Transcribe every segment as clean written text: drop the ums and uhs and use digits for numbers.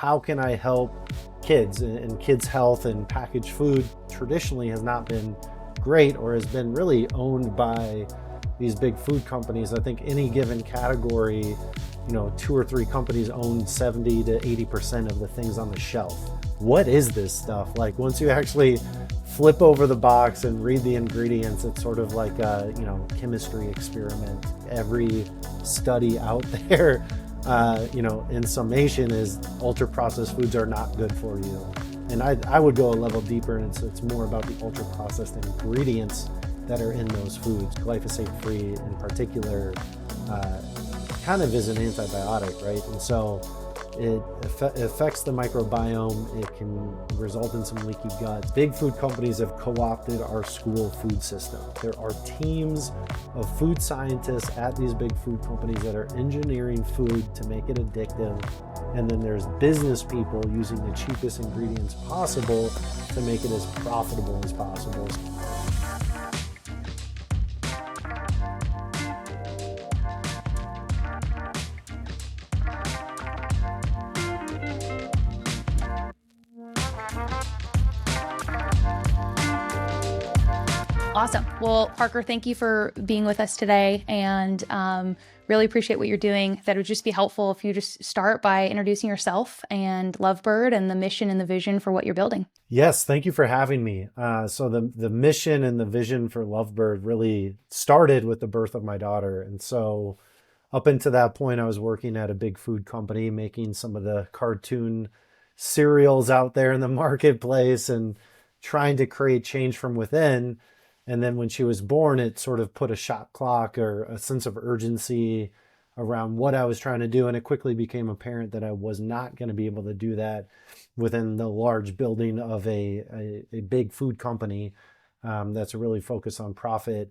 how can I help kids and kids' health, and packaged food traditionally has not been great or has been really owned by these big food companies. I think any given category, two or three companies own 70 to 80% of the things on the shelf. What is this stuff? Like, once you actually flip over the box and read the ingredients, it's sort of like a chemistry experiment. Every study out there, in summation, is ultra processed foods are not good for you. And I would go a level deeper, and it's more about the ultra processed ingredients that are in those foods. Glyphosate free in particular kind of is an antibiotic, right? And so it affects the microbiome. It can result in some leaky gut. Big food companies have co-opted our school food system. There are teams of food scientists at these big food companies that are engineering food to make it addictive. And then there's business people using the cheapest ingredients possible to make it as profitable as possible. Awesome. Well, Parker, thank you for being with us today, and really appreciate what you're doing. That would just be helpful if you just start by introducing yourself and Lovebird and the mission and the vision for what you're building. Yes, thank you for having me. So the mission and the vision for Lovebird really started with the birth of my daughter. And so up until that point, I was working at a big food company, making some of the cartoon cereals out there in the marketplace and trying to create change from within. And then when she was born, it sort of put a shot clock or a sense of urgency around what I was trying to do. And it quickly became apparent that I was not going to be able to do that within the large building of a big food company that's really focused on profit.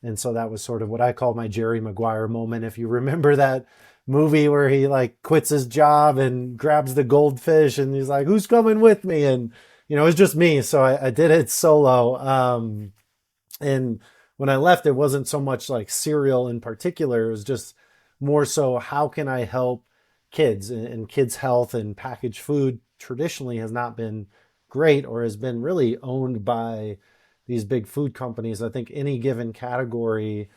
And so that was sort of what I call my Jerry Maguire moment. If you remember that movie where he like quits his job and grabs the goldfish and he's like, who's coming with me? And, it's just me. So I did it solo. And when I left, it wasn't so much like cereal in particular. It was just more so, how can I help kids and kids' health, and packaged food traditionally has not been great or has been really owned by these big food companies. I think any given category,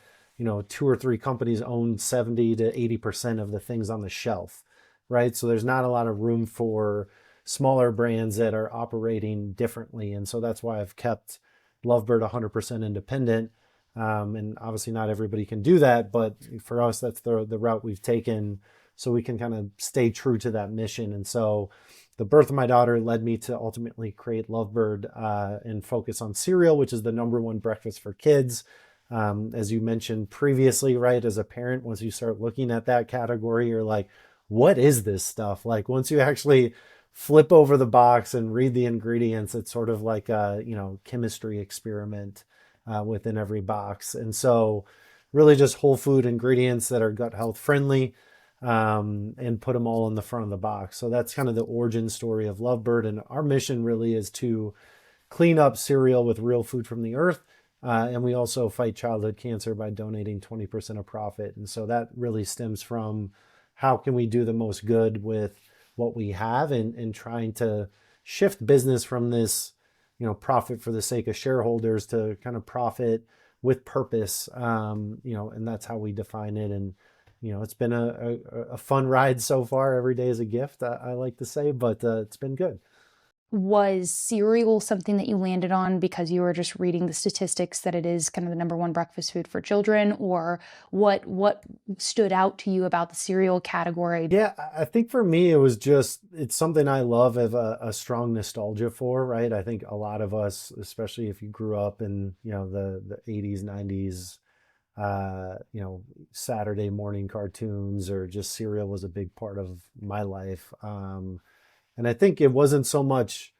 two or three companies own 70 to 80% of the things on the shelf, right? So there's not a lot of room for smaller brands that are operating differently. And so that's why I've kept Lovebird 100% independent. And obviously not everybody can do that, but for us, that's the route we've taken, so we can kind of stay true to that mission. And so the birth of my daughter led me to ultimately create Lovebird and focus on cereal, which is the number one breakfast for kids. As you mentioned previously, right, as a parent, once you start looking at that category, you're like, what is this stuff? Like, once you actually flip over the box and read the ingredients, it's sort of like a chemistry experiment within every box. And so really just whole food ingredients that are gut health friendly, and put them all in the front of the box. So that's kind of the origin story of Lovebird. And our mission really is to clean up cereal with real food from the earth. And we also fight childhood cancer by donating 20% of profit. And so that really stems from, how can we do the most good with what we have, and trying to shift business from this, profit for the sake of shareholders, to kind of profit with purpose, and that's how we define it. And, it's been a fun ride so far. Every day is a gift, I like to say, but it's been good. Was cereal something that you landed on because you were just reading the statistics that it is kind of the number one breakfast food for children, or what stood out to you about the cereal category? Yeah, I think for me, it's something I love, have a strong nostalgia for, right? I think a lot of us, especially if you grew up in, the 80s, 90s, Saturday morning cartoons, or just cereal was a big part of my life. And I think it wasn't so much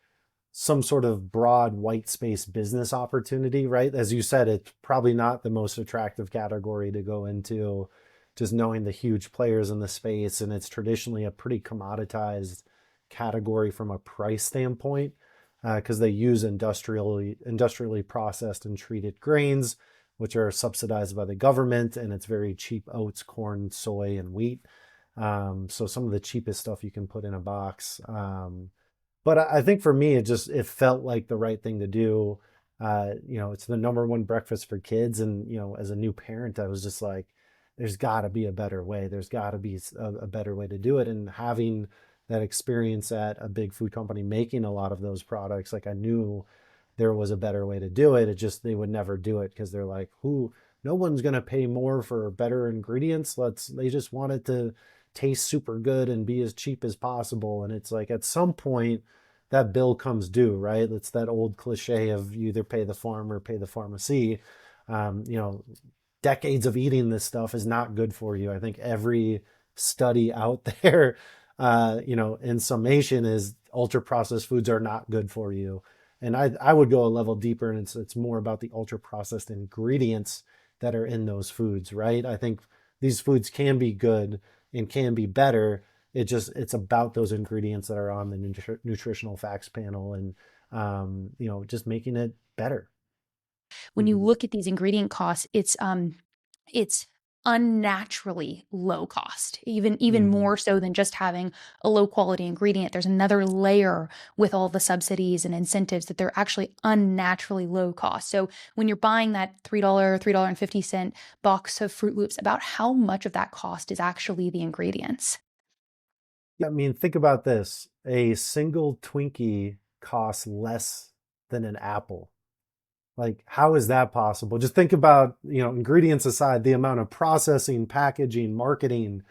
some sort of broad white space business opportunity, right? As you said, it's probably not the most attractive category to go into, just knowing the huge players in the space. And it's traditionally a pretty commoditized category from a price standpoint, because they use industrially processed and treated grains, which are subsidized by the government, and it's very cheap oats, corn, soy, and wheat. So some of the cheapest stuff you can put in a box. But I think for me, it felt like the right thing to do. It's the number one breakfast for kids, and as a new parent, I was just like, there's got to be a better way. There's got to be a better way to do it. And having that experience at a big food company making a lot of those products, like I knew there was a better way to do it. It just they would never do it because they're like, who? No one's gonna pay more for better ingredients. They just want it to taste super good and be as cheap as possible. And it's like at some point that bill comes due, right? It's that old cliche of you either pay the farmer or pay the pharmacy. Um, you know, Decades of eating this stuff is not good for you. I think every study out there, in summation, is ultra processed foods are not good for you. And I would go a level deeper, and it's more about the ultra processed ingredients that are in those foods, right? I think these foods can be good and can be better. It's about those ingredients that are on the nutritional facts panel, and just making it better. When you Mhm. look at these ingredient costs, it's unnaturally low cost, even Mhm. more so than just having a low quality ingredient. There's another layer with all the subsidies and incentives that they're actually unnaturally low cost. So when you're buying that $3.50 box of Fruit Loops, about how much of that cost is actually the ingredients? I mean, think about this. A single Twinkie costs less than an apple. Like, how is that possible? Just think about, ingredients aside, the amount of processing, packaging, marketing,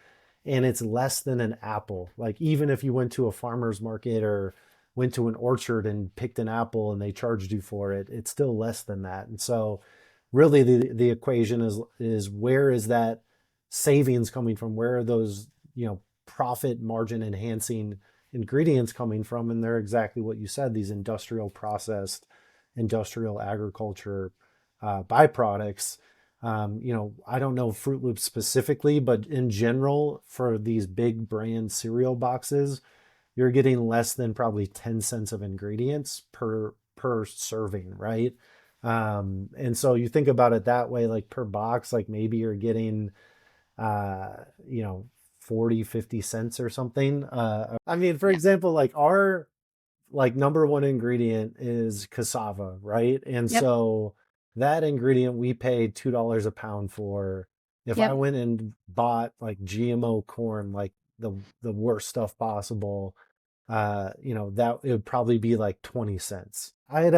and it's less than an apple. Like, even if you went to a farmer's market or went to an orchard and picked an apple and they charged you for it, it's still less than that. And so, really, the equation is where is that savings coming from? Where are those, profit margin enhancing ingredients coming from? And they're exactly what you said, these industrial processed industrial agriculture byproducts. I don't know Fruit Loops specifically, but in general, for these big brand cereal boxes, you're getting less than probably 10 cents of ingredients per serving, right? And so you think about it that way, like per box, like maybe you're getting, uh, you know, 40, 50 cents or something. I mean, for Yeah. example, like our number one ingredient is cassava, right? And Yep. so that ingredient we pay $2 a pound for. If I Yep. went and bought like GMO corn, like the worst stuff possible, that it would probably be like 20 cents. I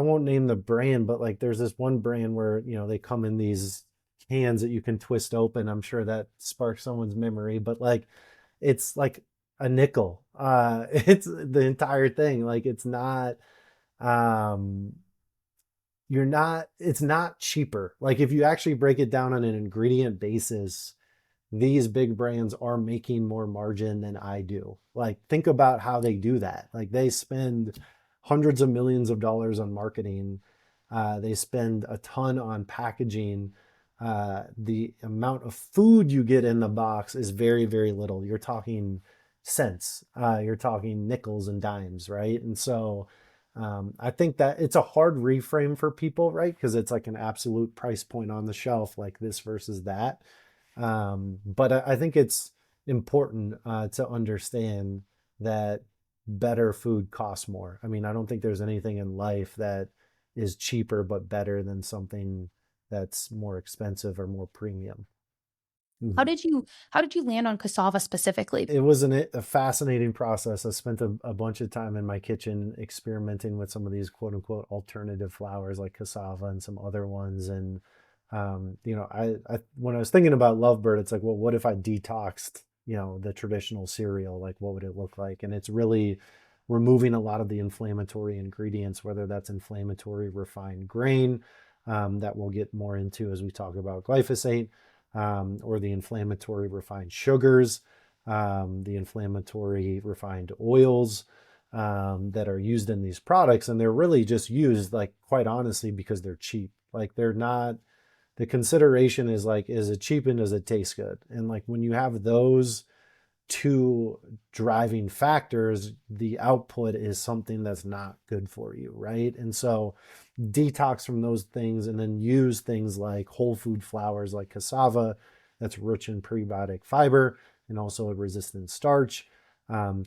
won't name the brand, but like there's this one brand where, they come in these cans that you can twist open. I'm sure that sparks someone's memory, but like it's like a nickel. It's the entire thing. Like um, it's not cheaper. Like if you actually break it down on an ingredient basis, these big brands are making more margin than I do. Like, think about how they do that. Like, they spend hundreds of millions of dollars on marketing. They spend a ton on packaging. The amount of food you get in the box is very, very little. You're talking cents. You're talking nickels and dimes, right? And so, I think that it's a hard reframe for people, right? Because it's like an absolute price point on the shelf, like this versus that. But I think it's important to understand that better food costs more. I mean, I don't think there's anything in life that is cheaper but better than something that's more expensive or more premium. How Mhm. did you how did you land on cassava specifically? It was a fascinating process. I spent a bunch of time in my kitchen experimenting with some of these quote unquote alternative flours like cassava and some other ones. And, I when I was thinking about Lovebird, it's like, well, what if I detoxed, the traditional cereal? Like, what would it look like? And it's really removing a lot of the inflammatory ingredients, whether that's inflammatory refined grain, that we'll get more into as we talk about glyphosate, or the inflammatory refined sugars, the inflammatory refined oils that are used in these products. And they're really just used, like, quite honestly, because they're cheap. Like, they're not, the consideration is like, is it cheap and does it taste good? And like when you have those two driving factors, the output is something that's not good for you, right? And so detox from those things and then use things like whole food flours like cassava that's rich in prebiotic fiber and also a resistant starch.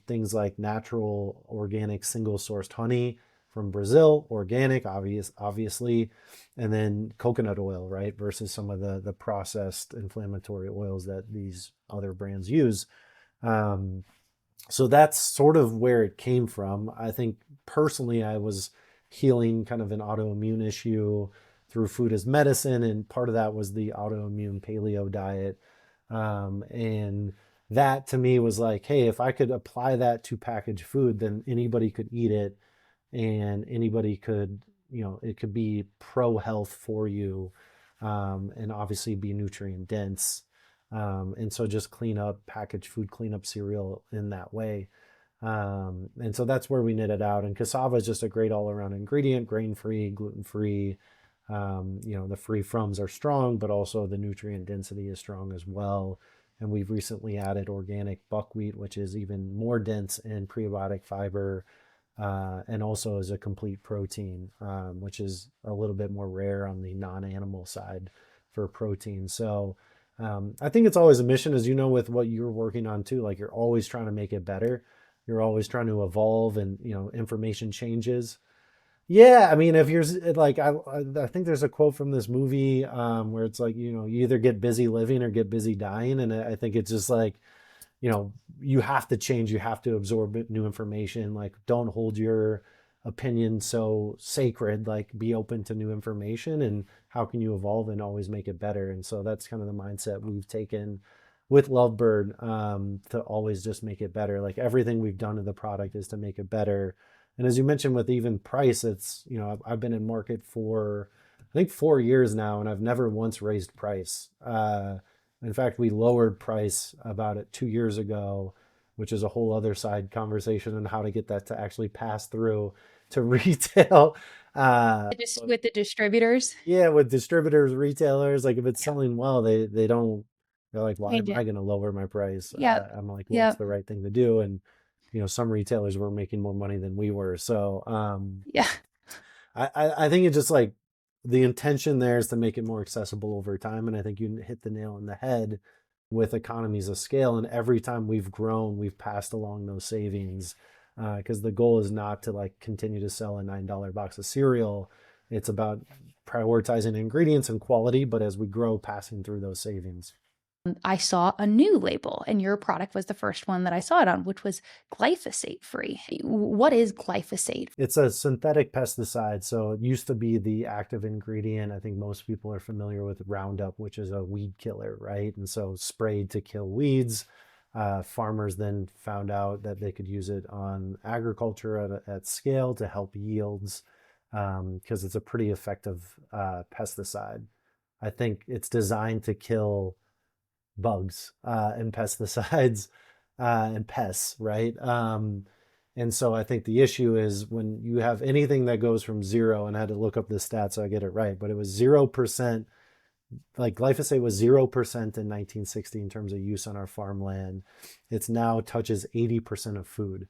Things like natural, organic, single-sourced honey from Brazil, organic, obviously, and then coconut oil, right, versus some of the processed inflammatory oils that these other brands use. Um, so that's sort of where it came from. I think personally, I was healing kind of an autoimmune issue through food as medicine, and part of that was the autoimmune paleo diet. And that to me was like, hey, if I could apply that to packaged food, then anybody could eat it, and anybody could, it could be pro health for you, and obviously be nutrient dense. And so just clean up packaged food, clean up cereal in that way. And so that's where we knit it out. And cassava is just a great all around ingredient, grain free, gluten free. The free froms are strong, but also the nutrient density is strong as well. And we've recently added organic buckwheat, which is even more dense in prebiotic fiber, and also is a complete protein, which is a little bit more rare on the non-animal side for protein. So I think it's always a mission, as you know, with what you're working on too. Like you're always trying to make it better. You're always trying to evolve, and information changes. Yeah, I mean, if you're like, I think there's a quote from this movie, where it's like, you either get busy living or get busy dying, and I think it's just like, you have to change, you have to absorb new information. Like, don't hold your opinion so sacred. Like, be open to new information, and how can you evolve and always make it better. And so that's kind of the mindset we've taken with Lovebird, to always just make it better. Like everything we've done to the product is to make it better. And as you mentioned, with even price, it's, I've been in market for, I think, 4 years now, and I've never once raised price. In fact, we lowered price about 2 years ago, which is a whole other side conversation on how to get that to actually pass through to retail. Just with the distributors. Yeah, with distributors, retailers, like if it's selling well, they don't, they're like, why Change am it. I going to lower my price? Yep. I'm like, well, it's Yep. the right thing to do. And, some retailers were making more money than we were. So, Yeah. I think it's just like the intention there is to make it more accessible over time. And I think you hit the nail on the head with economies of scale. And every time we've grown, we've passed along those savings, because the goal is not to like continue to sell a $9 box of cereal. It's about prioritizing ingredients and quality, but as we grow, passing through those savings. I saw a new label, and your product was the first one that I saw it on, which was glyphosate free. What is glyphosate? It's a synthetic pesticide. So it used to be the active ingredient. I think most people are familiar with Roundup, which is a weed killer, right? And so sprayed to kill weeds. Farmers then found out that they could use it on agriculture at scale to help yields, because it's a pretty effective pesticide. I think it's designed to kill bugs, and pesticides, and pests, right? And so I think the issue is when you have anything that goes from zero, and I had to look up the stats so I get it right, but it was 0%, like glyphosate was 0% in 1960 in terms of use on our farmland. It's now touches 80% of food.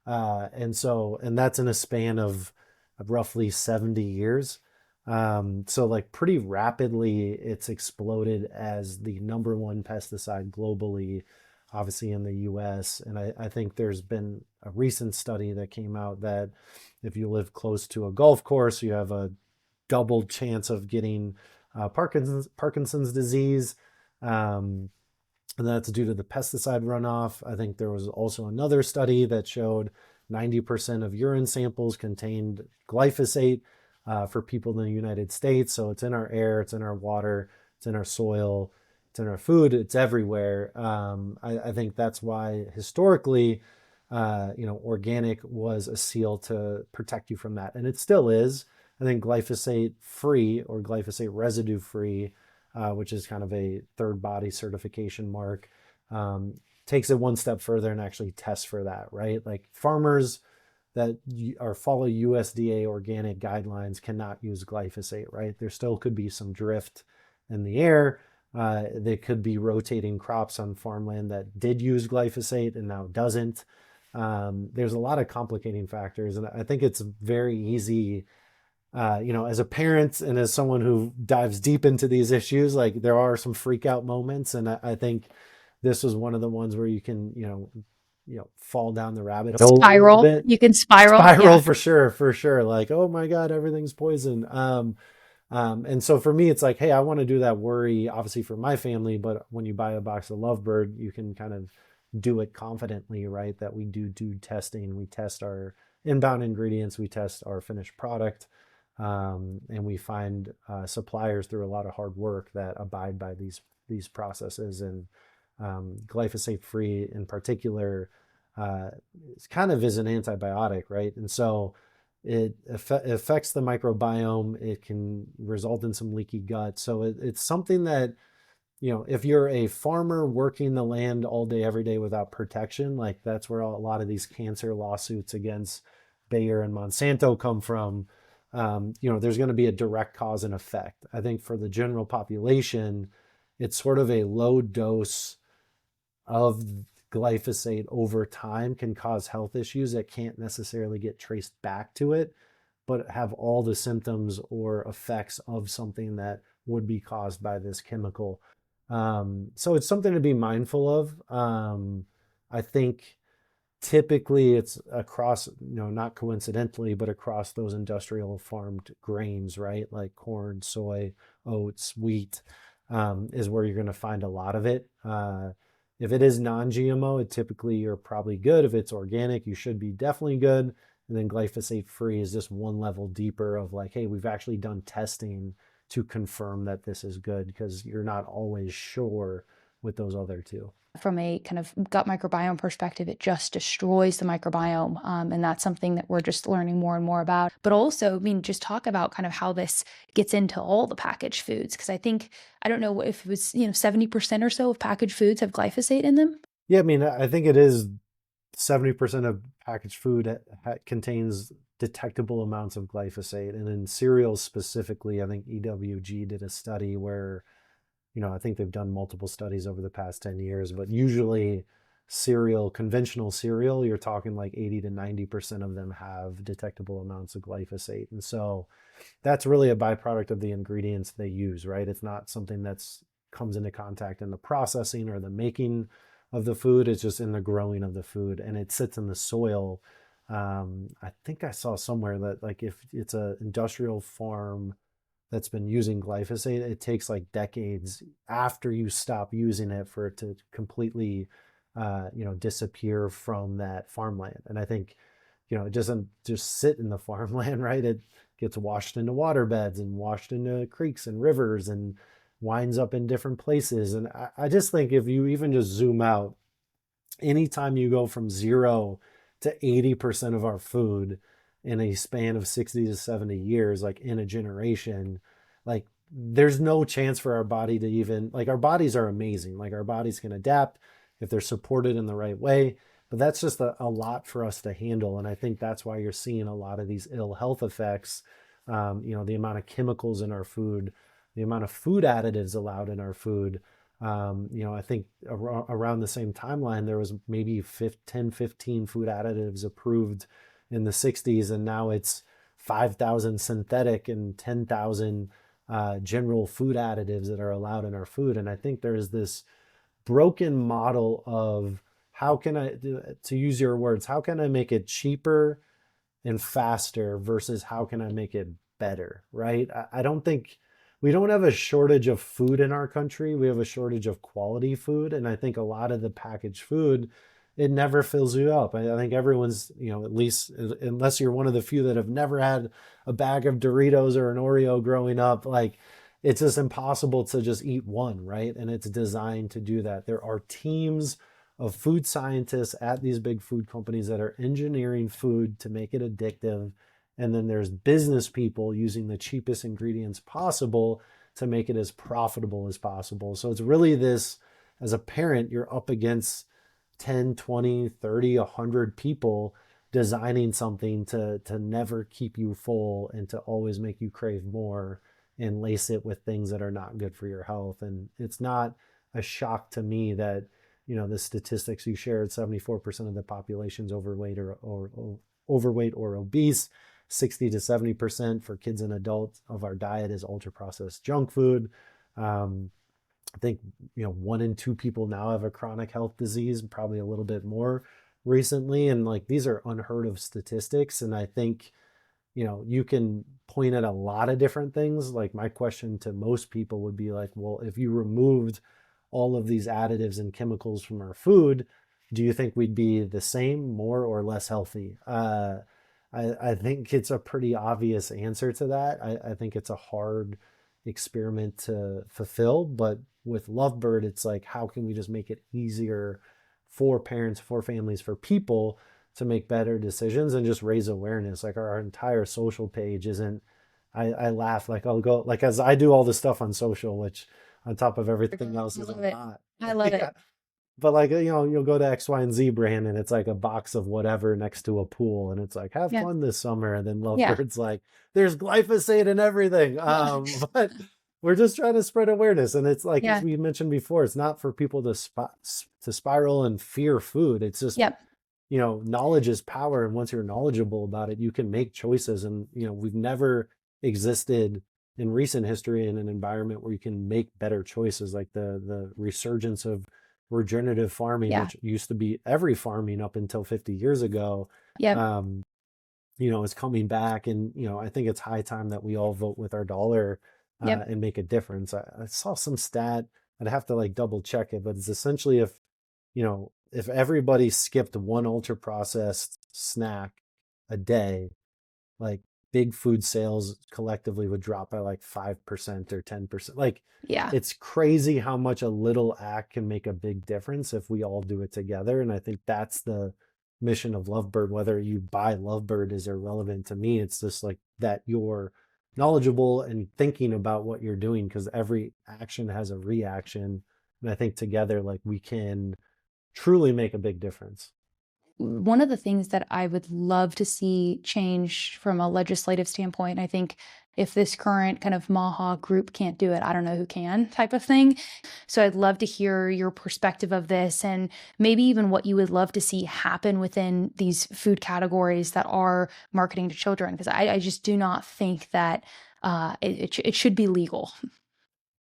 And that's in a span of roughly 70 years. So like pretty rapidly, it's exploded as the number one pesticide globally, obviously in the US. And I think there's been a recent study that came out that if you live close to a golf course, you have a double chance of getting Parkinson's disease. And that's due to the pesticide runoff. I think there was also another study that showed 90% of urine samples contained glyphosate, for people in the United States. So it's in our air, it's in our water, it's in our soil, it's in our food, it's everywhere. I think that's why historically, organic was a seal to protect you from that. And it still is. I think glyphosate free or glyphosate residue free, which is kind of a third body certification mark, takes it one step further and actually tests for that, right? Like farmers that are follow USDA organic guidelines cannot use glyphosate, right? There still could be some drift in the air. They could be rotating crops on farmland that did use glyphosate and now doesn't. There's a lot of complicating factors, and I think it's very easy, as a parent and as someone who dives deep into these issues, like there are some freak out moments, and I think this was one of the ones where you can, fall down the rabbit hole a little Spiral. bit. You can spiral. Spiral Yeah. for sure, for sure. Like, oh my God, everything's poison. And so for me, it's like, hey, I want to do that worry, obviously for my family, but when you buy a box of Lovebird, you can kind of do it confidently, right? That we do testing, we test our inbound ingredients, we test our finished product, and we find suppliers through a lot of hard work that abide by these processes. And glyphosate free in particular, uh, kind of is an antibiotic, right? And so it affects the microbiome. It can result in some leaky gut. So it's something that, if you're a farmer working the land all day, every day without protection, like that's where a lot of these cancer lawsuits against Bayer and Monsanto come from. There's going to be a direct cause and effect. I think for the general population, it's sort of a low dose of glyphosate over time can cause health issues that can't necessarily get traced back to it, but have all the symptoms or effects of something that would be caused by this chemical. So it's something to be mindful of. I think typically it's across, not coincidentally, but across those industrial farmed grains, right? Like corn, soy, oats, wheat, is where you're going to find a lot of it. If it is non-GMO, it typically you're probably good. If it's organic, you should be definitely good. And then glyphosate free is just one level deeper of like, hey, we've actually done testing to confirm that this is good, because you're not always sure with those other two. From a kind of gut microbiome perspective, it just destroys the microbiome. And that's something that we're just learning more and more about. But also, I mean, just talk about kind of how this gets into all the packaged foods. Because I think, I don't know if it was, 70% or so of packaged foods have glyphosate in them. Yeah, I mean, I think it is 70% of packaged food contains detectable amounts of glyphosate. And in cereals specifically, I think EWG did a study where, I think they've done multiple studies over the past 10 years, but usually conventional cereal, you're talking like 80 to 90% of them have detectable amounts of glyphosate. And so that's really a byproduct of the ingredients they use, right? It's not something that's comes into contact in the processing or the making of the food. It's just in the growing of the food, and it sits in the soil. I think I saw somewhere that like if it's an industrial farm that's been using glyphosate, it takes like decades after you stop using it for it to completely, disappear from that farmland. And I think, it doesn't just sit in the farmland, right? It gets washed into water beds and washed into creeks and rivers and winds up in different places. And I just think if you even just zoom out, anytime you go from 0 to 80% of our food in a span of 60 to 70 years, like in a generation, like there's no chance for our body to even, like our bodies are amazing. Like our bodies can adapt if they're supported in the right way, but that's just a lot for us to handle. And I think that's why you're seeing a lot of these ill health effects. The amount of chemicals in our food, the amount of food additives allowed in our food. I think around the same timeline, there was maybe 10, 15 food additives approved in the 60s, and now it's 5,000 synthetic and 10,000 general food additives that are allowed in our food. And I think there's this broken model of how can I, to use your words, how can I make it cheaper and faster versus how can I make it better, right? I don't think we don't have a shortage of food in our country. We have a shortage of quality food. And I think a lot of the packaged food, it never fills you up. I think everyone's, at least unless you're one of the few that have never had a bag of Doritos or an Oreo growing up, like it's just impossible to just eat one, right? And it's designed to do that. There are teams of food scientists at these big food companies that are engineering food to make it addictive. And then there's business people using the cheapest ingredients possible to make it as profitable as possible. So it's really this, as a parent, you're up against 10, 20, 30, 100 people designing something to never keep you full and to always make you crave more and lace it with things that are not good for your health. And it's not a shock to me that, the statistics you shared, 74% of the population's overweight or obese. 60 to 70% for kids and adults of our diet is ultra processed junk food. I think, 1 in 2 people now have a chronic health disease, probably a little bit more recently. And like these are unheard of statistics. And I think, you can point at a lot of different things. Like my question to most people would be like, well, if you removed all of these additives and chemicals from our food, do you think we'd be the same, more or less healthy? I think it's a pretty obvious answer to that. I think it's a hard experiment to fulfill, but with Lovebird, it's like, how can we just make it easier for parents, for families, for people to make better decisions and just raise awareness? Like our entire social page isn't, I laugh, like I'll go, like as I do all this stuff on social, which on top of everything else I is love I'm it. not. I love Yeah. it. But like, you'll go to X, Y, and Z brand and it's like a box of whatever next to a pool. And it's like, have Yeah. fun this summer. And then Yeah. Lovebird's like, there's glyphosate and everything. Yeah. But we're just trying to spread awareness. And it's like, as Yeah. we mentioned before, it's not for people to spiral and fear food. It's just, Yep. knowledge is power. And once you're knowledgeable about it, you can make choices. And, we've never existed in recent history in an environment where you can make better choices, like the resurgence of regenerative farming, Yeah. which used to be every farming up until 50 years ago, Yep. um, is coming back. And, I think it's high time that we all vote with our dollar Yep. and make a difference. I saw some stat, I'd have to like double check it, but it's essentially if everybody skipped one ultra processed snack a day, like big food sales collectively would drop by like 5% or 10%. Like Yeah. it's crazy how much a little act can make a big difference if we all do it together. And I think that's the mission of Lovebird. Whether you buy Lovebird is irrelevant to me. It's just like that you're knowledgeable and thinking about what you're doing, because every action has a reaction. And I think together, like we can truly make a big difference. One of the things that I would love to see change from a legislative standpoint, I think if this current kind of MAHA group can't do it, I don't know who can type of thing. So I'd love to hear your perspective of this and maybe even what you would love to see happen within these food categories that are marketing to children. Because I just do not think that it should be legal.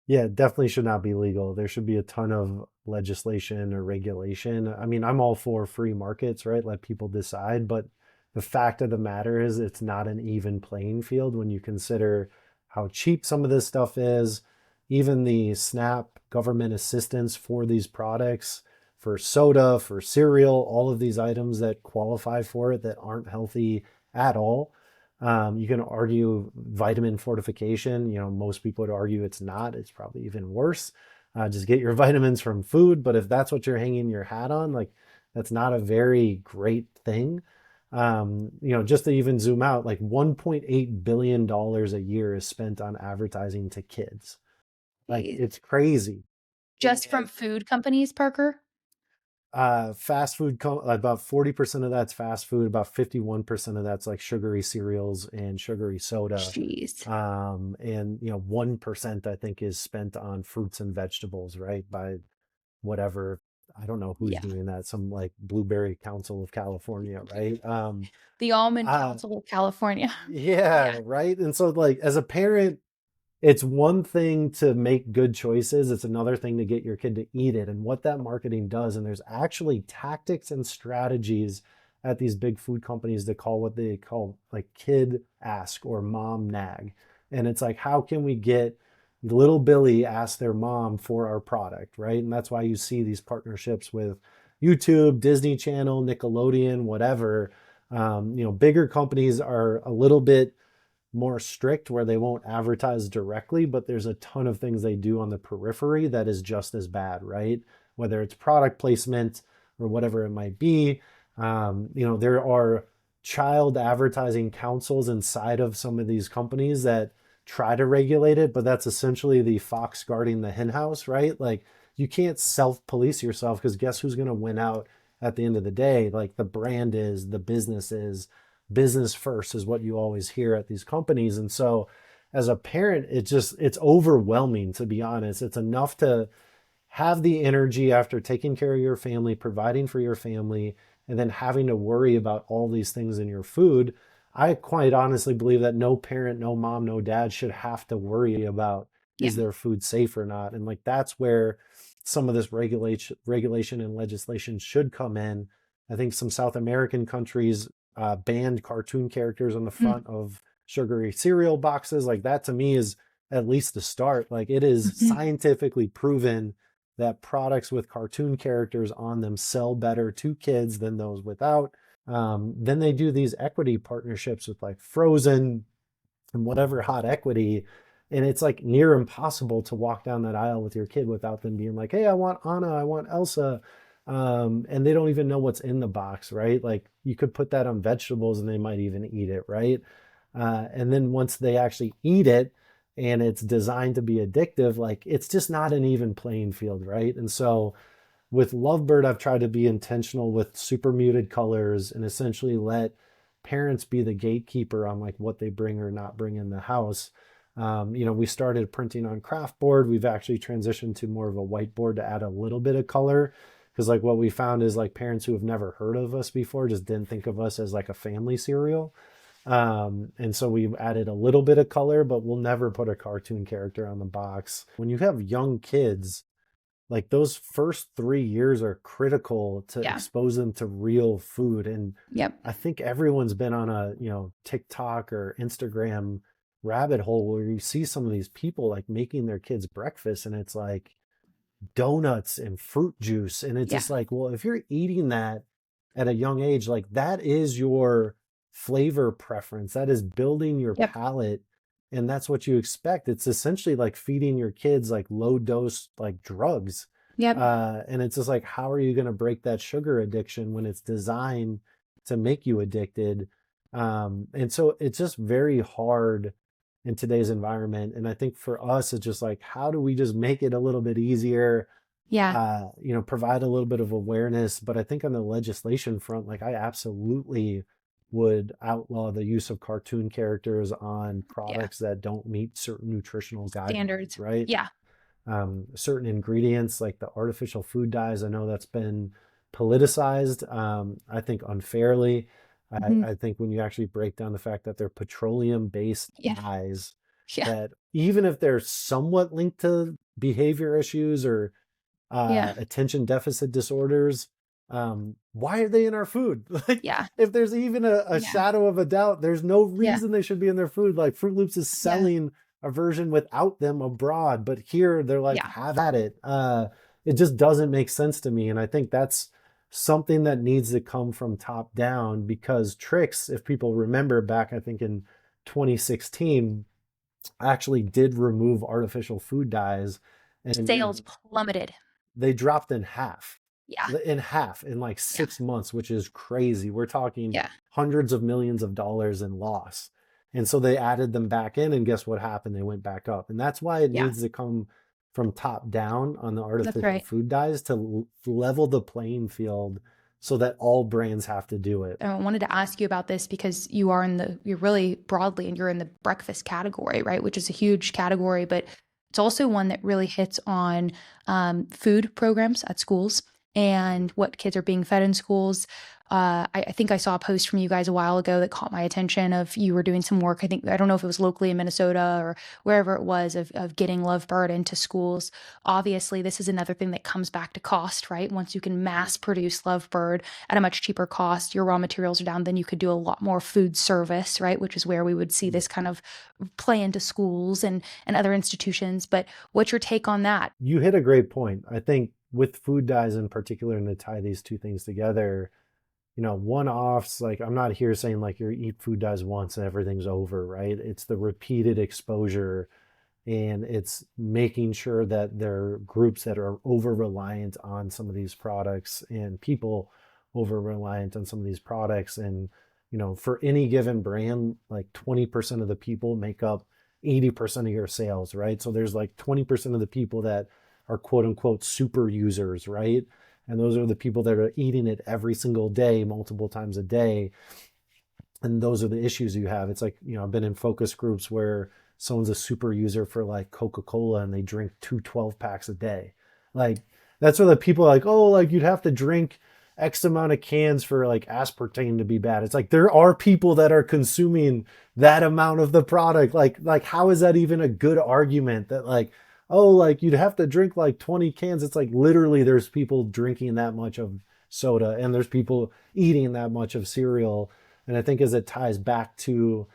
Yeah, it definitely should not be legal. There should be a ton of legislation or regulation. I mean, I'm all for free markets, right? Let people decide. But the fact of the matter is, it's not an even playing field when you consider how cheap some of this stuff is. Even the SNAP government assistance for these products, for soda, for cereal, all of these items that qualify for it that aren't healthy at all. You can argue vitamin fortification. Most people would argue it's not. It's probably even worse. Just get your vitamins from food. But if that's what you're hanging your hat on, like that's not a very great thing. Just to even zoom out, like $1.8 billion a year is spent on advertising to kids. Like Jeez. it's crazy. Just from food companies, Parker? Fast food, about 40% of that's fast food, about 51% of that's like sugary cereals and sugary soda. Jeez. And 1% I think is spent on fruits and vegetables, right? By whatever, I don't know who's Yeah. doing that, some like Blueberry Council of California, right? The Almond Uh, Council of California. Yeah. yeah, right. And so like as a parent, it's one thing to make good choices. It's another thing to get your kid to eat it and what that marketing does. And there's actually tactics and strategies at these big food companies that call what they call like kid ask or mom nag. And it's like, how can we get little Billy ask their mom for our product, right? And that's why you see these partnerships with YouTube, Disney Channel, Nickelodeon, whatever. Bigger companies are a little bit more strict where they won't advertise directly, but there's a ton of things they do on the periphery that is just as bad, right? Whether it's product placement or whatever it might be. There are child advertising councils inside of some of these companies that try to regulate it, but that's essentially the fox guarding the hen house, right? Like you can't self-police yourself because guess who's going to win out at the end of the day? Like the brand is, the business is, business first is what you always hear at these companies. And so as a parent, it's overwhelming, to be honest. It's enough to have the energy after taking care of your family, providing for your family, and then having to worry about all these things in your food. I quite honestly believe that no parent, no mom, no dad should have to worry about Yeah. is their food safe or not? And like that's where some of this regulation and legislation should come in. I think some South American countries banned cartoon characters on the Mm. front of sugary cereal boxes. Like that to me is at least the start. Like it is Mhm. scientifically proven that products with cartoon characters on them sell better to kids than those without. Then they do these equity partnerships with like Frozen and whatever hot equity. And it's like near impossible to walk down that aisle with your kid without them being like, hey, I want Anna, I want Elsa. And they don't even know what's in the box, right? Like you could put that on vegetables and they might even eat it, right? And then once they actually eat it and it's designed to be addictive, like it's just not an even playing field, right? And so with Lovebird, I've tried to be intentional with super muted colors and essentially let parents be the gatekeeper on like what they bring or not bring in the house. We started printing on craft board. We've actually transitioned to more of a whiteboard to add a little bit of color because like what we found is like parents who have never heard of us before just didn't think of us as like a family cereal. And so we've added a little bit of color, but we'll never put a cartoon character on the box. When you have young kids, like those first 3 years are critical to Yeah. expose them to real food. And Yep. I think everyone's been on a, TikTok or Instagram rabbit hole where you see some of these people like making their kids breakfast and it's like donuts and fruit juice. And it's Yeah. just like, well, if you're eating that at a young age, like that is your flavor preference. That is building your Yep. palate. And that's what you expect. It's essentially like feeding your kids like low dose like drugs. Yep. And it's just like, how are you going to break that sugar addiction when it's designed to make you addicted? And so it's just very hard in today's environment. And I think for us, it's just like, how do we just make it a little bit easier? Yeah. Provide a little bit of awareness. But I think on the legislation front, like I absolutely would outlaw the use of cartoon characters on Yeah. products that don't meet certain nutritional guidelines, Standards. right? Yeah. Certain ingredients like the artificial food dyes. I know that's been politicized, I think unfairly. Hmm. I think when you actually break down the fact that they're petroleum based Yeah. dyes, Yeah. that even if they're somewhat linked to behavior issues or Yeah. attention deficit disorders, why are they in our food? Like, Yeah. if there's even a Yeah. shadow of a doubt, there's no Yeah. reason they should be in their food. Like Fruit Loops is Yeah. selling a version without them abroad, but here they're like, Yeah. have at it. It just doesn't make sense to me. And I think that's something that needs to come from top down because Trix, if people remember back, I think in 2016, actually did remove artificial food dyes Sales and plummeted. they dropped Yeah. in half in like Yeah. 6 months, which is crazy. We're talking Yeah. hundreds of millions of dollars in loss. And so they added them back in, and guess what happened? They went back up. And that's why it Yeah. needs to come from top down on the That's artificial right. food dyes to level the playing field so that all brands have to do it. I wanted to ask you about this because you're really broadly and you're in the breakfast category, right? Which is a huge category, but it's also one that really hits on food programs at schools and what kids are being fed in schools. I think I saw a post from you guys a while ago that caught my attention of you were doing some work. I don't know if it was locally in Minnesota or wherever it was of getting Lovebird into schools. Obviously, this is another thing that comes back to cost, right? Once you can mass produce Lovebird at a much cheaper cost, your raw materials are down, then you could do a lot more food service, right? Which is where we would see this kind of play into schools and other institutions. But what's your take on that? You hit a great point. I think with food dyes in particular, and to tie these two things together, one-offs, like I'm not here saying like you eat food dyes once and everything's over, right? It's the repeated exposure and it's making sure that there are groups that are over reliant on some of these products and people over reliant on some of these products. And, for any given brand, like 20% of the people make up 80% of your sales, right? So there's like 20% of the people that are quote unquote super users, right? And those are the people that are eating it every single day, multiple times a day. And those are the issues you have. It's like, I've been in focus groups where someone's a super user for like Coca-Cola and they drink 2 12 packs a day. Like, that's where the people are like, oh, like you'd have to drink X amount of cans for like aspartame to be bad. It's like there are people that are consuming that amount of the product. Like how is that even a good argument that like, oh, like you'd have to drink like 20 cans? It's like literally there's people drinking that much of soda and there's people eating that much of cereal. And I think as it ties back to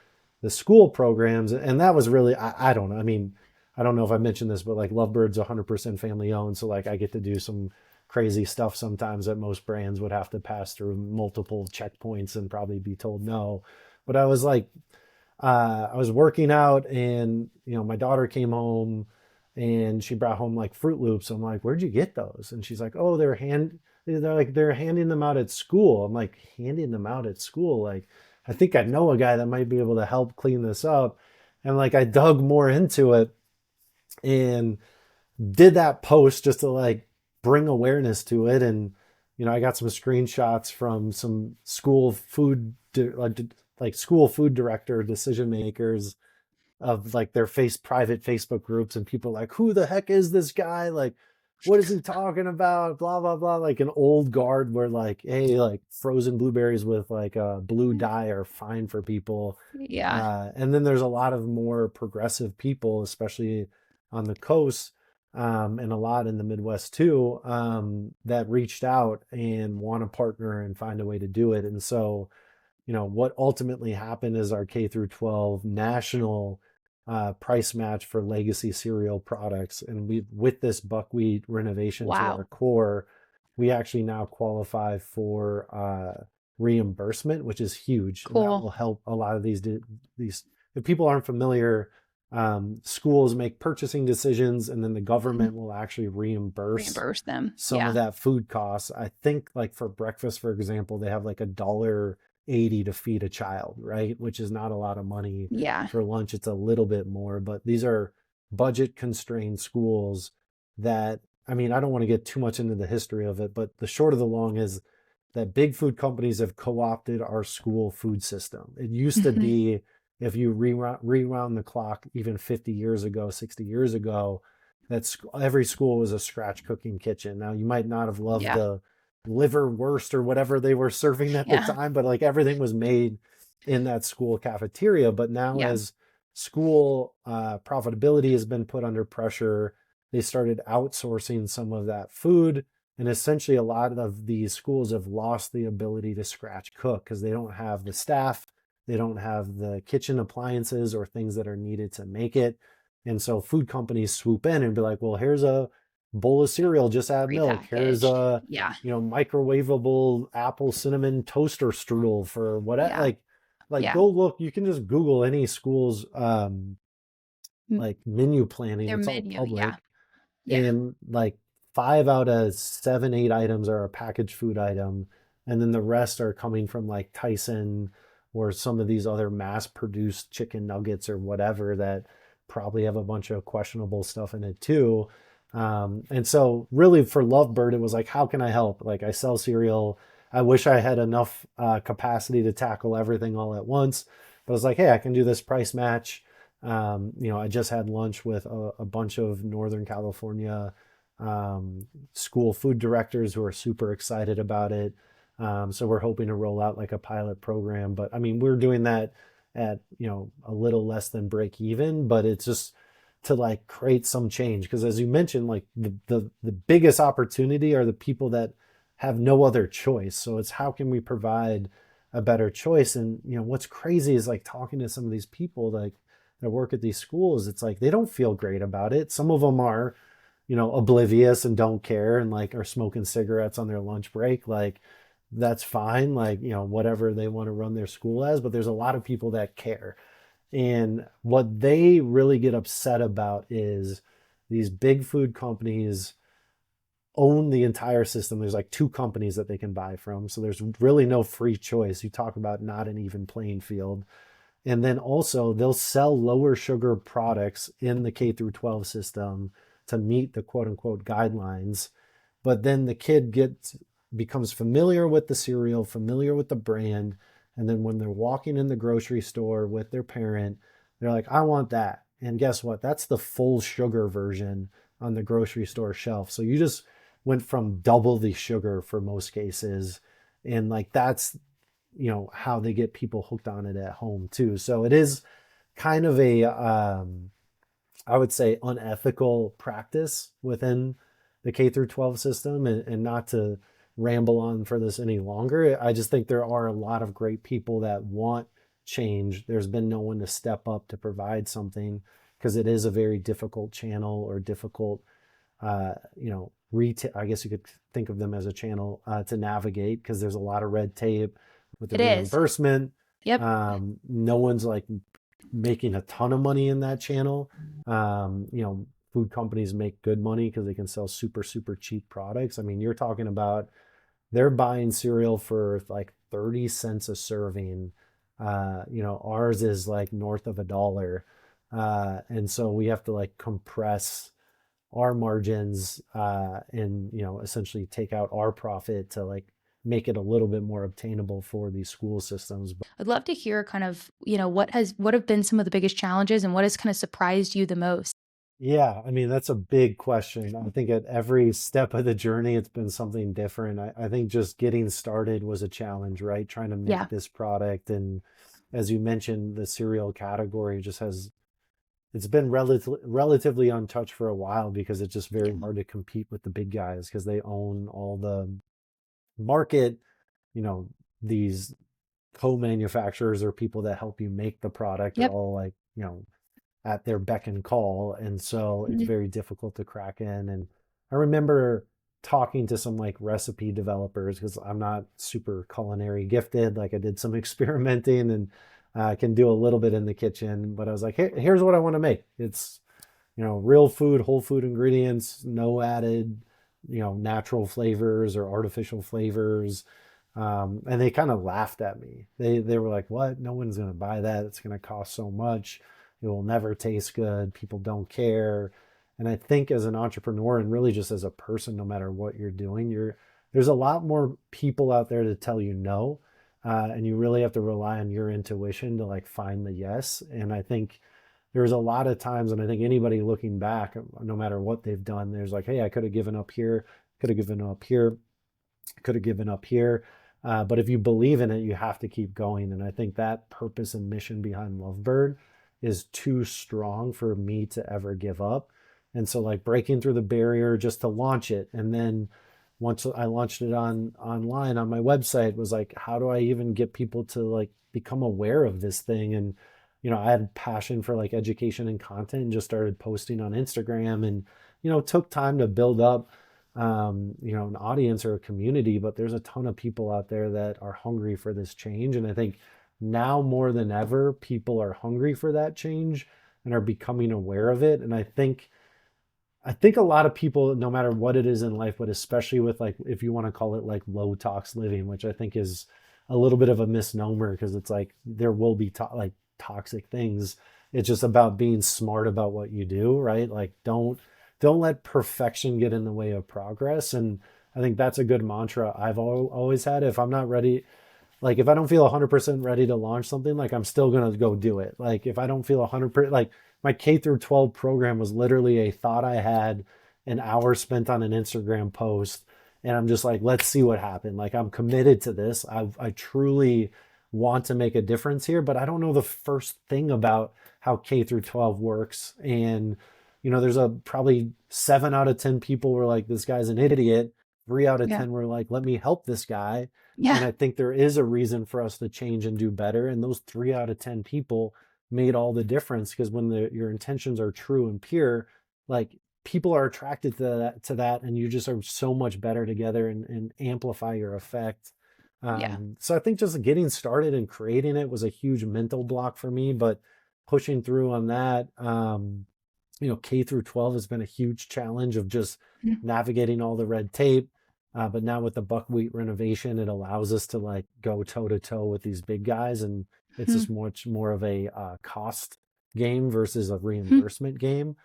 the school programs, and that was really, I don't know. I mean, I don't know if I mentioned this, but like Lovebird's 100% family owned. So like I get to do some crazy stuff sometimes that most brands would have to pass through multiple checkpoints and probably be told no. But I was like, I was working out and, you know, my daughter came home and she brought home like Fruit Loops. I'm like, where'd you get those? And she's like, oh, they're handing them out at school. I'm like, handing them out at school? Like, I think I know a guy that might be able to help clean this up. And like, I dug more into it and did that post just to like bring awareness to it. And, you know, I got some screenshots from some school food, like school food director decision makers of like their private Facebook groups, and people like, who the heck is this guy? Like, what is he talking about? Blah, blah, blah. Like an old guard where like, hey, like frozen blueberries with like a blue dye are fine for people. Yeah. And then there's a lot of more progressive people, especially on the coast, and a lot in the Midwest too, that reached out and want to partner and find a way to do it. And so, you know, what ultimately happened is our K through 12 national price match for legacy cereal products. And we, with this buckwheat renovation to our Wow. core, we actually now qualify for reimbursement, which is huge, and that will Cool. help a lot of these. If people aren't familiar, schools make purchasing decisions, and then the Mhm. government will actually reimburse Reimburse them. some of Yeah. that food costs. I think like for breakfast, for example, they have like $1.80 to feed a child, right? Which is not a lot of money. Yeah. For lunch, it's a little bit more, but these are budget constrained schools that, I mean, I don't want to get too much into the history of it, but the short of the long is that big food companies have co-opted our school food system. It used to Mhm. be, if you rewound the clock even 50 years ago, 60 years ago, that every school was a scratch cooking kitchen. Now, you might not have loved Yeah. the liverwurst or whatever they were serving at the Yeah. time, but like everything was made in that school cafeteria. But now, Yeah. as school profitability has been put under pressure, they started outsourcing some of that food. And essentially, a lot of these schools have lost the ability to scratch cook because they don't have the staff, they don't have the kitchen appliances or things that are needed to make it. And so food companies swoop in and be like, well, here's a bowl of cereal, just add milk. Here's Prepackaged. a, Yeah. you know, microwavable apple cinnamon toaster strudel for what, Yeah. like Yeah. go look, you can just Google any school's M- like menu planning. Their It's all menu. Yeah. public, Yeah. and like 5 out of 7, 8 items are a packaged food item, and then the rest are coming from like Tyson or some of these other mass produced chicken nuggets or whatever that probably have a bunch of questionable stuff in it too. And so really for Lovebird, it was like, how can I help? Like I sell cereal. I wish I had enough capacity to tackle everything all at once, but I was like, hey, I can do this price match. You know, I just had lunch with a bunch of Northern California school food directors who are super excited about it. So we're hoping to roll out like a pilot program. But I mean, we're doing that at, you know, a little less than break even, but it's just to like create some change. Because as you mentioned, like the biggest opportunity are the people that have no other choice. So it's how can we provide a better choice? And you know, what's crazy is like talking to some of these people like that work at these schools, it's like they don't feel great about it. Some of them are, you know, oblivious and don't care and like are smoking cigarettes on their lunch break. Like that's fine. Like, you know, whatever they want to run their school as, but there's a lot of people that care. And what they really get upset about is these big food companies own the entire system. There's like two companies that they can buy from. So there's really no free choice. You talk about not an even playing field. And then also they'll sell lower sugar products in the K through 12 system to meet the quote unquote guidelines. But then the kid becomes familiar with the cereal, familiar with the brand, and then when they're walking in the grocery store with their parent, they're like, I want that. And guess what? That's the full sugar version on the grocery store shelf. So you just went from double the sugar for most cases. And like that's, how they get people hooked on it at home too. So it is kind of a, I would say, unethical practice within the K through 12 system. And not to ramble on for this any longer, I just think there are a lot of great people that want change. There's been no one to step up to provide something because it is a very difficult channel or difficult, retail. I guess you could think of them as a channel to navigate because there's a lot of red tape with the It is. reimbursement. Yep. No one's like making a ton of money in that channel. Food companies make good money because they can sell super, super cheap products. I mean, you're talking about they're buying cereal for like 30 cents a serving. Ours is like north of $1. And so we have to like compress our margins and essentially take out our profit to like make it a little bit more obtainable for these school systems. I'd love to hear kind of, what have been some of the biggest challenges and what has kind of surprised you the most? Yeah, I mean, that's a big question. I think at every step of the journey, it's been something different. I think just getting started was a challenge, right? Trying to make Yeah. this product. And as you mentioned, the cereal category just it's been relatively untouched for a while because it's just very Yeah. hard to compete with the big guys because they own all the market, you know, these co-manufacturers or people that help you make the product are Yep. all like, at their beck and call. And so it's Mhm. very difficult to crack in. And I remember talking to some like recipe developers because I'm not super culinary gifted. Like I did some experimenting and can do a little bit in the kitchen, but I was like, hey, here's what I want to make. It's, real food, whole food ingredients, no added, natural flavors or artificial flavors. And they kind of laughed at me. They were like, "What? No one's gonna buy that. It's gonna cost so much. It will never taste good. People don't care." And I think as an entrepreneur and really just as a person, no matter what you're doing, there's a lot more people out there to tell you no, and you really have to rely on your intuition to like find the yes. And I think there's a lot of times, and I think anybody looking back, no matter what they've done, there's like, "Hey, I could have given up here, could have given up here, could have given up here." But if you believe in it, you have to keep going. And I think that purpose and mission behind Lovebird is too strong for me to ever give up. And so like breaking through the barrier just to launch it. And then once I launched it online on my website was like, how do I even get people to like become aware of this thing? And, I had passion for like education and content and just started posting on Instagram and, took time to build up an audience or a community, but there's a ton of people out there that are hungry for this change. And I think now more than ever, people are hungry for that change and are becoming aware of it. And I think a lot of people, no matter what it is in life, but especially with like, if you want to call it like low tox living, which I think is a little bit of a misnomer because it's like there will be like toxic things. It's just about being smart about what you do, right? Like don't let perfection get in the way of progress. And I think that's a good mantra I've always had. If I'm not ready, like if I don't feel 100% ready to launch something, like I'm still going to go do it. Like if I don't feel 100%, like my K through 12 program was literally a thought I had, an hour spent on an Instagram post, and I'm just like, let's see what happened. Like I'm committed to this. I truly want to make a difference here, but I don't know the first thing about how K through 12 works. And there's a probably 7 out of 10 people were like, this guy's an idiot. 3 out of Yeah. 10 were like, let me help this guy. And Yeah. I think there is a reason for us to change and do better. And those 3 out of 10 people made all the difference because when your intentions are true and pure, like people are attracted to that, and you just are so much better together and amplify your effect. Yeah. So I think just getting started and creating it was a huge mental block for me, but pushing through on that, K through 12 has been a huge challenge of just Mhm. navigating all the red tape. But now with the buckwheat renovation, it allows us to like go toe to toe with these big guys, and it's just Mhm. much more of a cost game versus a Mhm. reimbursement game.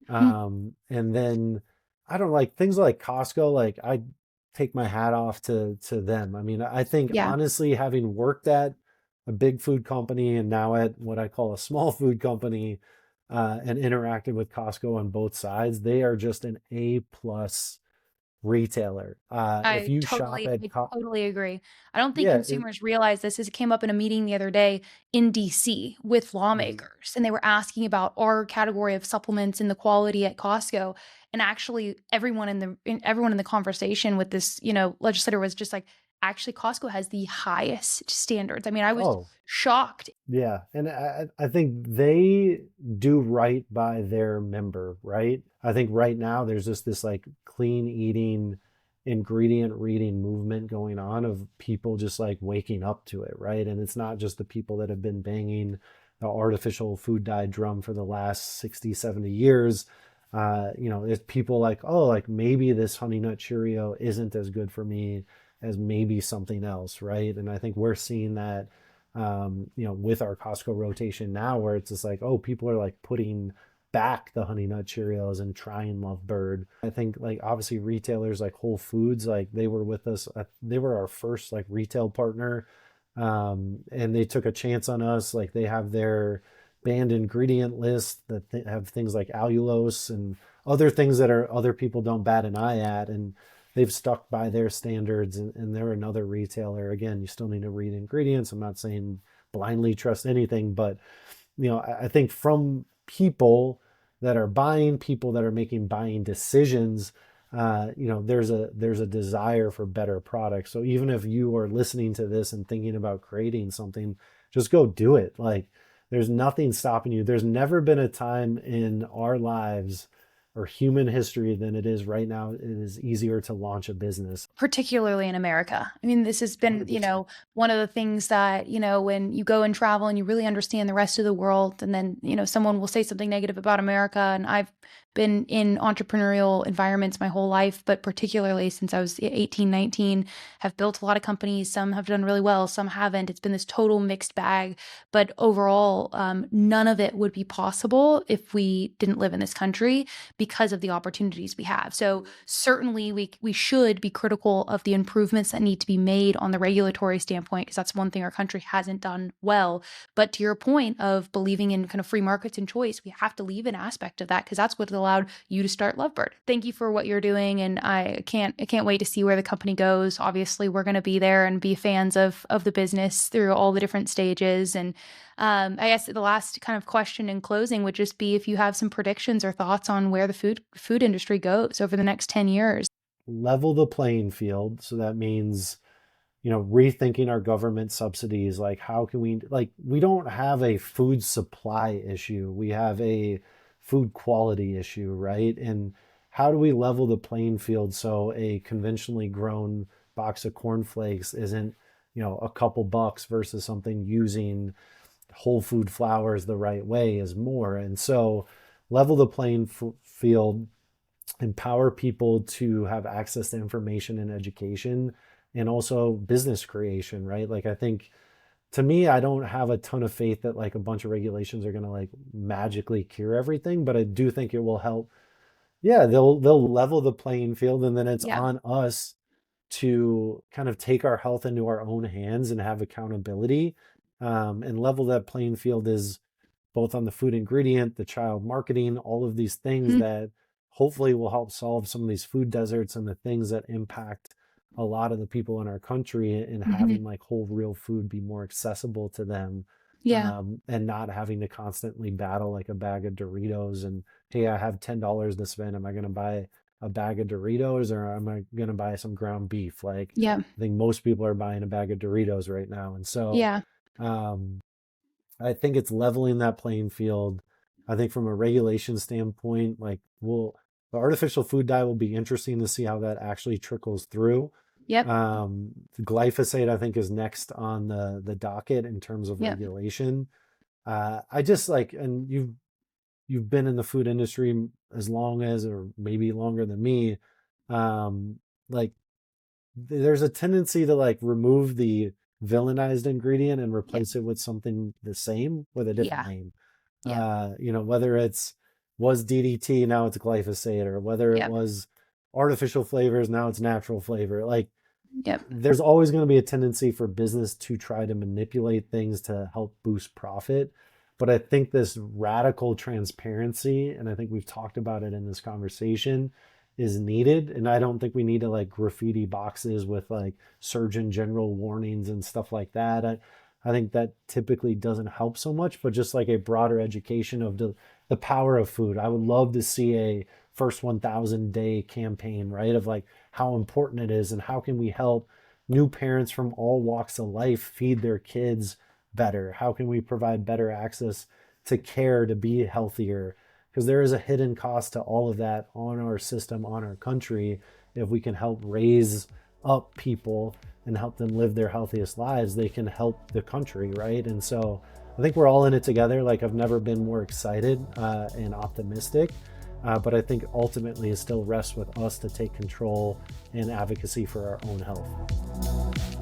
Mhm. And then I don't like things like Costco. Like I take my hat off to them. I mean, I think Yeah. honestly, having worked at a big food company and now at what I call a small food company, and interacted with Costco on both sides, they are just an A plus retailer. If you shop at, I totally agree. I don't think yeah, consumers realize this. This came up in a meeting the other day in DC with mhm. lawmakers, and they were asking about our category of supplements and the quality at Costco. And actually, everyone in the conversation with this, legislator was just like, actually, Costco has the highest standards. I mean, I was Oh, shocked. yeah, and I think they do right by their member, right? I think right now there's just this like clean eating, ingredient reading movement going on of people just like waking up to it, right? And it's not just the people that have been banging the artificial food dye drum for the last 60, 70 years. It's people like, oh, like maybe this Honey Nut Cheerio isn't as good for me as maybe something else, right? And I think we're seeing that with our Costco rotation now, where it's just like, oh, people are like putting back the Honey Nut Cheerios and trying Lovebird. I think like obviously retailers like Whole Foods, like they were with us. They were our first like retail partner, and they took a chance on us. Like they have their banned ingredient list that have things like allulose and other things that are other people don't bat an eye at, and they've stuck by their standards, and they're another retailer. Again, you still need to read ingredients. I'm not saying blindly trust anything, but I think from people that are making buying decisions, there's a desire for better products. So even if you are listening to this and thinking about creating something, just go do it. Like there's nothing stopping you. There's never been a time in our lives or human history than it is right now. It is easier to launch a business. Particularly in America. I mean, this has been, 100%. one of the things that, when you go and travel and you really understand the rest of the world, and then, someone will say something negative about America. And I've been in entrepreneurial environments my whole life, but particularly since I was 18, 19, have built a lot of companies. Some have done really well, some haven't. It's been this total mixed bag. But overall, none of it would be possible if we didn't live in this country because of the opportunities we have. So certainly we should be critical of the improvements that need to be made on the regulatory standpoint, because that's one thing our country hasn't done well. But to your point of believing in kind of free markets and choice, we have to leave an aspect of that, because that's what allowed you to start Lovebird. Thank you for what you're doing, and I can't wait to see where the company goes. Obviously, we're going to be there and be fans of the business through all the different stages. And I guess the last kind of question in closing would just be if you have some predictions or thoughts on where the food industry goes over the next 10 years. Level the playing field. So that means, rethinking our government subsidies. Like, how can we don't have a food supply issue. We have a food quality issue, right? And how do we level the playing field so a conventionally grown box of cornflakes isn't, a couple bucks versus something using whole food flours the right way is more. And so level the playing field, empower people to have access to information and education, and also business creation, right? Like I think, to me, I don't have a ton of faith that like a bunch of regulations are going to like magically cure everything, but I do think it will help. Yeah, they'll level the playing field, and then it's Yeah. on us to kind of take our health into our own hands and have accountability, and level that playing field is both on the food ingredient, the child marketing, all of these things Mhm. that hopefully will help solve some of these food deserts and the things that impact a lot of the people in our country, and Mhm. having like whole real food be more accessible to them, Yeah. and not having to constantly battle like a bag of Doritos and, hey, I have $10 to spend. Am I going to buy a bag of Doritos, or am I going to buy some ground beef? Like, Yeah. I think most people are buying a bag of Doritos right now. And so, Yeah. um, I think it's leveling that playing field. I think from a regulation standpoint, like the artificial food dye will be interesting to see how that actually trickles through. Yep. The glyphosate, I think, is next on the docket in terms of Yep. regulation. I just like, and you've been in the food industry as long as, or maybe longer than me. Um, like there's a tendency to like remove the villainized ingredient and Yep. replace it with something the same with a different Yeah. name. Yep. Whether it's was DDT, now it's glyphosate, or whether it Yep. was artificial flavors, now it's natural flavor. Like Yep. there's always going to be a tendency for business to try to manipulate things to help boost profit. But I think this radical transparency, and I think we've talked about it in this conversation, is needed. And I don't think we need to like graffiti boxes with like Surgeon General warnings and stuff like that. I think that typically doesn't help so much, but just like a broader education of the power of food. I would love to see a first 1,000 day campaign, right? Of like how important it is and how can we help new parents from all walks of life feed their kids better? How can we provide better access to care to be healthier? Because there is a hidden cost to all of that on our system, on our country. If we can help raise up people and help them live their healthiest lives, they can help the country, right? And so I think we're all in it together. Like I've never been more excited and optimistic. But I think ultimately it still rests with us to take control and advocacy for our own health.